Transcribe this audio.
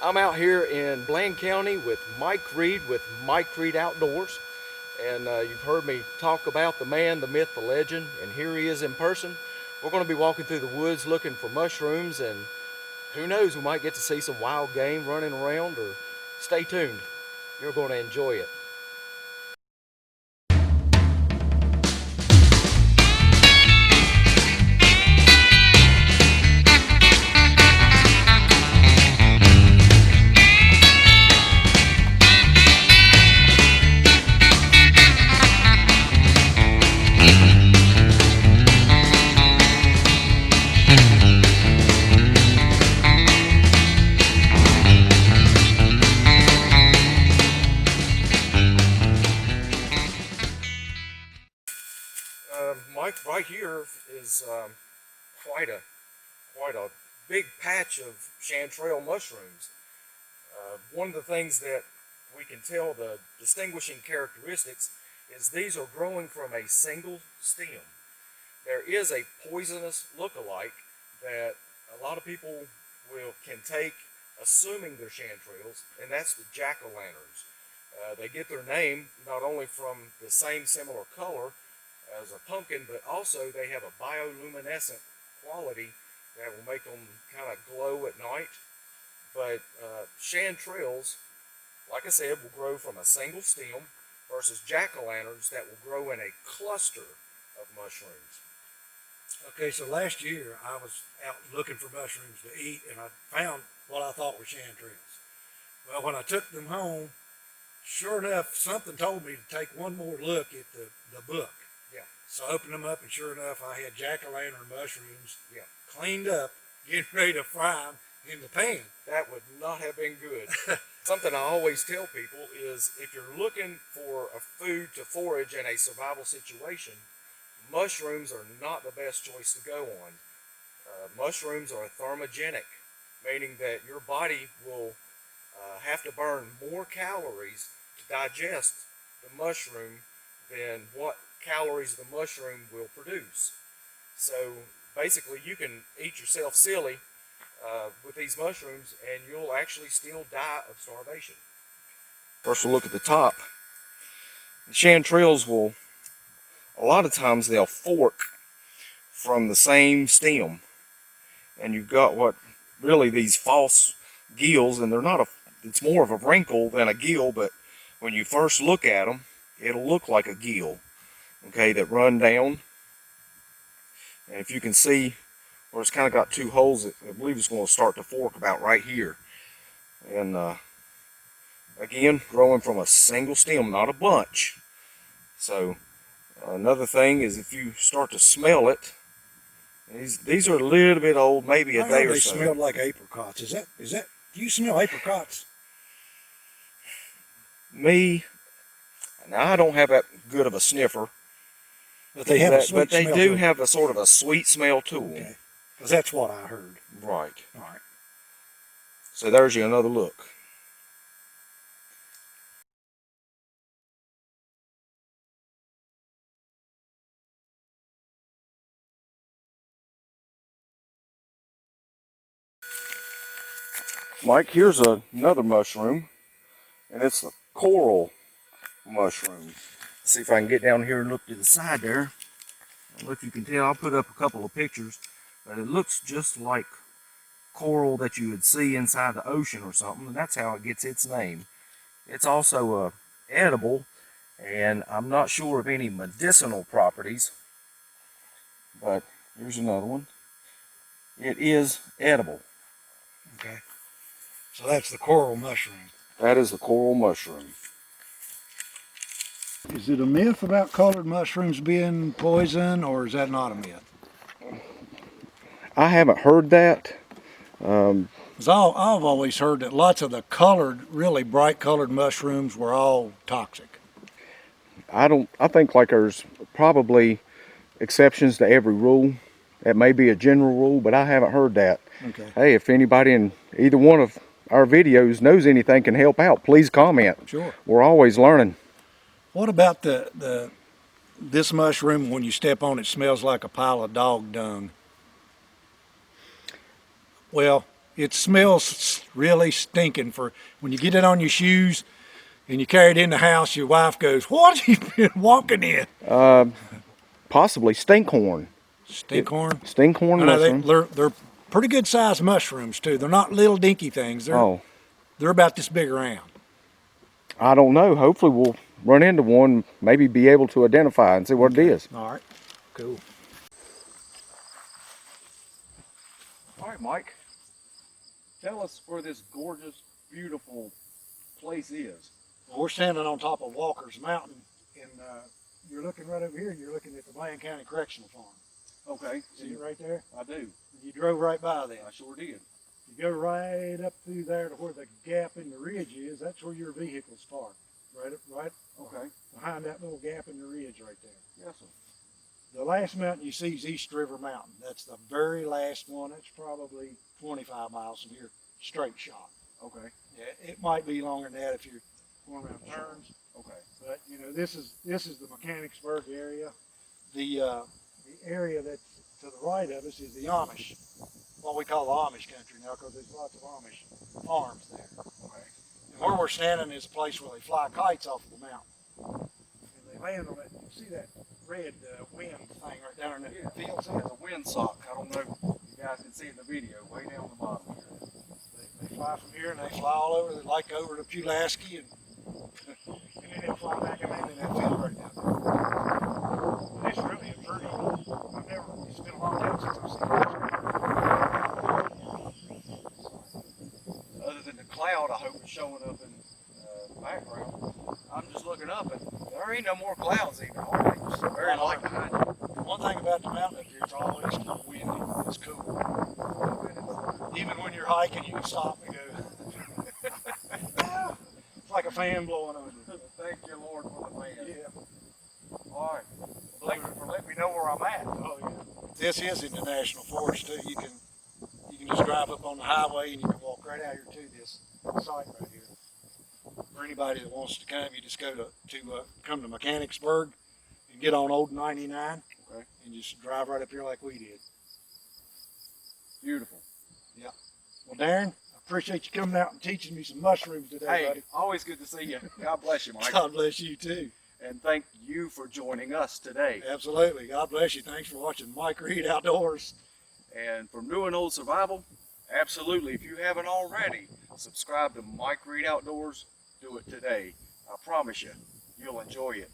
I'm out here in Bland County with Mike Reed with Mike Reed Outdoors. And you've heard me talk about the man, the myth, the legend, and here he is in person. We're going to be walking through the woods looking for mushrooms, and who knows, we might get to see some wild game running around, or stay tuned. You're going to enjoy it. Mike, right here is quite a big patch of chanterelle mushrooms. One of the things that we can tell the distinguishing characteristics is these are growing from a single stem. There is a poisonous look-alike that a lot of people can take assuming they're chanterelles, and that's the jack-o'-lanterns. They get their name not only from the same similar color as a pumpkin, but also they have a bioluminescent quality that will make them kind of glow at night. But chanterelles, like I said, will grow from a single stem versus jack-o'-lanterns that will grow in a cluster of mushrooms. Okay, so last year I was out looking for mushrooms to eat and I found what I thought were chanterelles. Well, when I took them home, sure enough, something told me to take one more look at the book. Yeah. So I opened them up and sure enough, I had jack-o'-lantern mushrooms Yeah. cleaned up, getting ready to fry them in the pan. That would not have been good. Something I always tell people is if you're looking for a food to forage in a survival situation, mushrooms are not the best choice to go on. Mushrooms are thermogenic, meaning that your body will have to burn more calories to digest the mushroom than what calories the mushroom will produce. So basically you can eat yourself silly with these mushrooms and you'll actually still die of starvation. First we'll look at the top. The chanterelles will, a lot of times they'll fork from the same stem. And you've got what really these false gills, and they're not it's more of a wrinkle than a gill, but when you first look at them, it'll look like a gill, okay, that run down. And if you can see where it's kind of got two holes, I believe it's going to start to fork about right here. And again, growing from a single stem, not a bunch. So another thing is if you start to smell it, these are a little bit old, maybe a day or so. They smelled like apricots. Is that? Do you smell apricots? Me, now I don't have that good of a sniffer, but they have a sweet but they smell do have a sort of a sweet smell to them. Okay, because that's what I heard. Right. All right. So there's you another look. Mike, here's another mushroom, and it's the coral mushroom. Let's see if I can get down here and look to the side there. I don't know if you can tell, I'll put up a couple of pictures, but it looks just like coral that you would see inside the ocean or something, and that's how it gets its name. It's also edible, and I'm not sure of any medicinal properties, but here's another one. It is edible. Okay. So that's the coral mushroom. That is the coral mushroom. Is it a myth about colored mushrooms being poison, or is that not a myth? I haven't heard that. 'Cause I've always heard that lots of the colored, really bright colored mushrooms were all toxic. I think like there's probably exceptions to every rule. That may be a general rule, but I haven't heard that. Okay. Hey, if anybody in either one of our videos knows anything can help out, please comment. Sure. We're always learning. What about this mushroom, when you step on it, smells like a pile of dog dung? Well, It smells really stinking for when you get it on your shoes and you carry it in the house. Your wife goes, "What have you been walking in?" Possibly stinkhorn. Stinkhorn. Stinkhorn I know mushroom. they're pretty good sized mushrooms too. They're not little dinky things. They're about this big around. I don't know. Hopefully we'll run into one, maybe be able to identify and see what it is. All right, cool. All right, Mike. Tell us where this gorgeous, beautiful place is. Well, we're standing on top of Walker's Mountain, and you're looking right over here. And you're looking at the Bland County Correctional Farm. Okay. See it right there? I do. You drove right by there. I sure did. You go right up through there to where the gap in the ridge is. That's where your vehicle's parked. Right. Okay. Behind that little gap in the ridge right there. Yes, sir. The last mountain you see is East River Mountain. That's the very last one. That's probably 25 miles from here, straight shot. Okay. Yeah, it might be longer than that if you're going around turns. Okay. But you know, this is the Mechanicsburg area. The area that's to the right of us is the Amish, what we call the Amish country now, because there's lots of Amish farms there. Okay. And where we're standing is a place where they fly kites off of the mountain, and they land on it. You see that red wind thing right down in that field? It's a windsock. I don't know if you guys can see it in the video, way down the bottom here. They fly from here and they fly all over, like over to Pulaski, and then they'll fly back and land in that field right down there. And it's really a pretty. It's been a long time since I've seen Other than the cloud, I hope it's showing up in the background. I'm just looking up and there ain't no more clouds even, are they? It's very light behind you. One thing about the mountain up here, it's always windy. It's cool. Even when you're hiking, you can stop and go. It's like a fan blowing on you. Thank you, Lord, for the fan. Yeah. All right. Thank you for letting me know where I'm at. Oh yeah. This is in the national forest too. You can just drive up on the highway and you can walk right out here to this site right here. For anybody that wants to come, you just go to come to Mechanicsburg and get on Old 99. Okay. And just drive right up here like we did. Beautiful. Yeah. Well, Darren, I appreciate you coming out and teaching me some mushrooms today, Hey, buddy. always good to see you. God bless you, Mike. God bless you too. And thank you for joining us today. Absolutely. God bless you. Thanks for watching Mike Reed Outdoors. And from New and Old Survival, absolutely, if you haven't already, subscribe to Mike Reed Outdoors. Do it today. I promise you, you'll enjoy it.